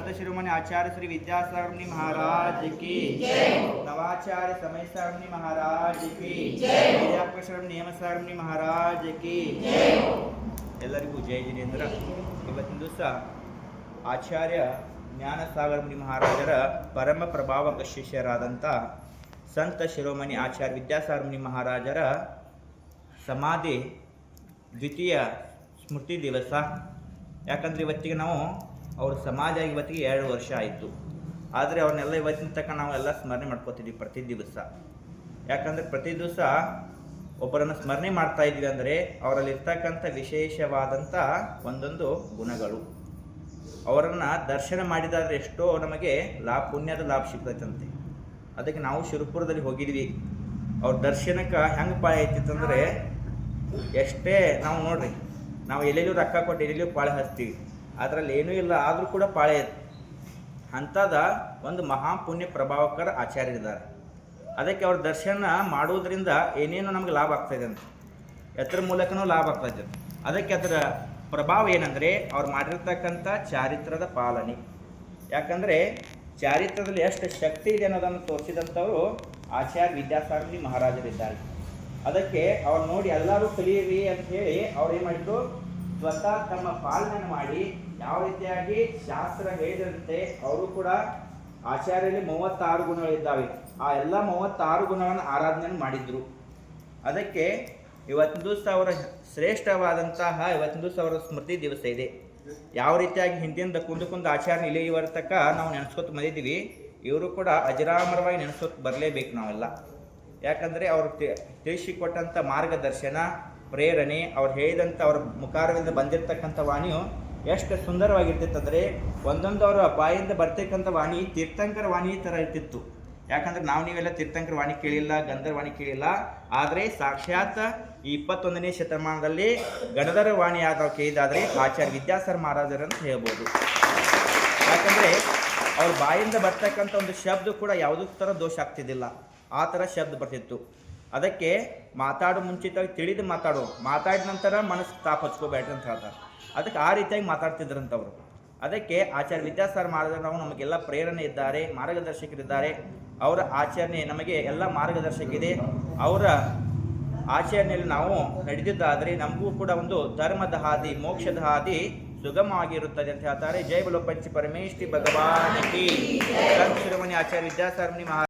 संत शिरोमणि आचार्य श्री विद्यासागर महाराज की नवाचार्य समय सागर महाराज की विद्यापीठ नियम सागर महाराज की ಎಲ್ಲರಿಗೂ ಜೈ ಜಿನೇಂದ್ರ. ಇವತ್ತಿನ ದಿವಸ ಆಚಾರ್ಯ ಜ್ಞಾನಸಾಗರ ಮುನಿ ಮಹಾರಾಜರ ಪರಮ ಪ್ರಭಾವಕ ಶಿಷ್ಯರಾದಂಥ ಸಂತ ಶಿರೋಮಣಿ ಆಚಾರ್ಯ ವಿದ್ಯಾಸಾಗರ ಮುನಿ ಮಹಾರಾಜರ ಸಮಾಧಿ ದ್ವಿತೀಯ ಸ್ಮೃತಿ ದಿವಸ. ಯಾಕಂದರೆ ಇವತ್ತಿಗೆ ನಾವು ಅವ್ರ ಸಮಾಧಿಯಾಗಿ ಇವತ್ತಿಗೆ 2 ವರ್ಷ ಆಯಿತು. ಆದರೆ ಅವ್ರನ್ನೆಲ್ಲ ಇವತ್ತಿನ ತನಕ ನಾವು ಎಲ್ಲ ಸ್ಮರಣೆ ಮಾಡ್ಕೋತಿದ್ವಿ ಪ್ರತಿ ದಿವಸ. ಯಾಕಂದರೆ ಪ್ರತಿ ದಿವಸ ಒಬ್ಬರನ್ನು ಸ್ಮರಣೆ ಮಾಡ್ತಾ ಇದ್ವಿ ಅಂದರೆ ಅವರಲ್ಲಿರ್ತಕ್ಕಂಥ ವಿಶೇಷವಾದಂಥ ಒಂದೊಂದು ಗುಣಗಳು. ಅವರನ್ನು ದರ್ಶನ ಮಾಡಿದಾದರೆ ಎಷ್ಟೋ ನಮಗೆ ಪುಣ್ಯದ ಲಾಭ ಸಿಗ್ತೈತಂತೆ. ಅದಕ್ಕೆ ನಾವು ಶಿರಪುರದಲ್ಲಿ ಹೋಗಿದ್ವಿ. ಅವ್ರ ದರ್ಶನಕ್ಕೆ ಹೆಂಗೆ ಪಾಳೆ ಐತಿತ್ತಂದರೆ ಎಷ್ಟೇ ನಾವು ನೋಡ್ರಿ, ನಾವು ಎಲ್ಲೆಲ್ಲೂ ರೊಕ್ಕ ಕೊಟ್ಟು ಎಲ್ಲೆಲ್ಲೂ ಪಾಳೆ ಹಚ್ತೀವಿ, ಅದರಲ್ಲಿ ಏನೂ ಇಲ್ಲ ಆದರೂ ಕೂಡ ಪಾಳೆ ಅಂಥದ ಒಂದು ಮಹಾಪುಣ್ಯ ಪ್ರಭಾವಕರ ಆಚಾರ್ಯರಿದ್ದಾರೆ. ಅದಕ್ಕೆ ಅವ್ರ ದರ್ಶನ ಮಾಡೋದ್ರಿಂದ ಏನೇನು ನಮಗೆ ಲಾಭ ಆಗ್ತಾಯಿದೆ ಅಂತ, ಎತ್ತರ ಮೂಲಕನೂ ಲಾಭ ಆಗ್ತಾಯಿದೆ. ಅದಕ್ಕೆ ಅದರ ಪ್ರಭಾವ ಏನಂದರೆ ಅವ್ರು ಮಾಡಿರ್ತಕ್ಕಂಥ ಚಾರಿತ್ರದ ಪಾಲನೆ. ಯಾಕಂದರೆ ಚಾರಿತ್ರದಲ್ಲಿ ಎಷ್ಟು ಶಕ್ತಿ ಇದೆ ಅನ್ನೋದನ್ನು ತೋರಿಸಿದಂಥವರು ಆಚಾರ್ಯ ವಿದ್ಯಾಸಾಗರ ಮಹಾರಾಜರಿದ್ದಾರೆ. ಅದಕ್ಕೆ ಅವ್ರು ನೋಡಿ ಎಲ್ಲರೂ ಕಲಿಯಿರಿ ಅಂತ ಹೇಳಿ ಅವ್ರು ಏನು ಮಾಡಿದ್ರು, ಸ್ವತಃ ತಮ್ಮ ಪಾಲನೆಯನ್ನು ಮಾಡಿ ಯಾವ ರೀತಿಯಾಗಿ ಶಾಸ್ತ್ರ ಹೇಳಿದಂತೆ ಅವರು ಕೂಡ ಆಚಾರ್ಯರಲ್ಲಿ 36 ಗುಣಗಳಿದ್ದಾವೆ. ಆ ಎಲ್ಲ 36 ಗುಣಗಳನ್ನು ಆರಾಧನೆಯನ್ನು ಮಾಡಿದ್ರು. ಅದಕ್ಕೆ ಇವತ್ತಿನ ದಿವಸ ಅವರ ಶ್ರೇಷ್ಠವಾದಂತಹ ಇವತ್ತಿನ ದಿವಸ ಅವರ ಸ್ಮೃತಿ ದಿವಸ ಇದೆ. ಯಾವ ರೀತಿಯಾಗಿ ಹಿಂದಿನಿಂದ ಕುಂದು ಆಚಾರ್ಯ ಇಲ್ಲಿಯವರ ತನಕ ನಾವು ನೆನೆಸ್ಕೊತ ಬಂದಿದ್ದೀವಿ, ಇವರು ಕೂಡ ಅಜರಾಮರವಾಗಿ ನೆನೆಸ್ಕೊತ ಬರಲೇಬೇಕು ನಾವೆಲ್ಲ. ಯಾಕಂದರೆ ಅವರು ತಿಳಿಸಿಕೊಟ್ಟಂಥ ಮಾರ್ಗದರ್ಶನ, ಪ್ರೇರಣೆ, ಅವ್ರು ಹೇಳಿದಂಥ ಅವ್ರ ಮುಖಾರದಿಂದ ಬಂದಿರತಕ್ಕಂಥ ವಾಣಿಯು ಎಷ್ಟು ಸುಂದರವಾಗಿರ್ತಿತ್ತಂದರೆ ಒಂದೊಂದು ಅವರ ಬಾಯಿಂದ ಬರ್ತಕ್ಕಂಥ ವಾಣಿ ತೀರ್ಥಂಕರ ವಾಣಿ ಥರ ಇರ್ತಿತ್ತು. ಯಾಕಂದರೆ ನೀವೆಲ್ಲ ತೀರ್ಥಂಕರ ವಾಣಿ ಕೇಳಿಲ್ಲ, ಗಂಧರ್ವಾಣಿ ಕೇಳಿಲ್ಲ. ಆದರೆ ಸಾಕ್ಷಾತ್ ಈ 21ನೇ ಶತಮಾನದಲ್ಲಿ ಗಣಧರ ವಾಣಿ ಆದವು ಕೇಳಿದಾದರೆ ಆಚಾರ್ಯ ವಿದ್ಯಾಸಾಗರ ಮಹಾರಾಜರಂತ ಹೇಳ್ಬೋದು. ಯಾಕಂದರೆ ಅವ್ರ ಬಾಯಿಂದ ಬರ್ತಕ್ಕಂಥ ಒಂದು ಶಬ್ದ ಕೂಡ ಯಾವುದೂ ಥರ ದೋಷ ಆಗ್ತಿದ್ದಿಲ್ಲ, ಆ ಥರ ಶಬ್ದ ಬರ್ತಿತ್ತು. ಅದಕ್ಕೆ ಮಾತಾಡೋ ಮುಂಚಿತವಾಗಿ ತಿಳಿದು ಮಾತಾಡಿದ ನಂತರ ಮನಸ್ಸು ತಾಪ ಹಚ್ಕೋಬೇಡ್ರಿ ಅಂತ ಹೇಳ್ತಾರೆ. ಅದಕ್ಕೆ ಆ ರೀತಿಯಾಗಿ ಮಾತಾಡ್ತಿದ್ರಂಥವ್ರು. ಅದಕ್ಕೆ ಆಚಾರ್ಯ ವಿದ್ಯಾಸಾಗರ ಮಹಾರಾಜರು ನಮಗೆಲ್ಲ ಪ್ರೇರಣೆ ಇದ್ದಾರೆ, ಮಾರ್ಗದರ್ಶಕರಿದ್ದಾರೆ. ಅವರ ಆಚರಣೆ ನಮಗೆ ಎಲ್ಲ ಮಾರ್ಗದರ್ಶಕಿದೆ. ಅವರ ಆಚರಣೆಯಲ್ಲಿ ನಾವು ನಡೆದಿದ್ದಾದರೆ ನಮಗೂ ಕೂಡ ಒಂದು ಧರ್ಮದ ಹಾದಿ, ಮೋಕ್ಷದ ಹಾದಿ ಸುಗಮವಾಗಿರುತ್ತದೆ ಅಂತ ಹೇಳ್ತಾರೆ. ಜೈ ಬಲೋ ಪಂಚ ಪರಮೇಶ್ವರಿ ಭಗವಾನ್ ಕಿ. ಸಂತ ಶಿರೋಮಣಿ ಆಚಾರ್ಯ ವಿದ್ಯಾಸಾಗರ ಮುನಿ ಮಹಾರಾಜ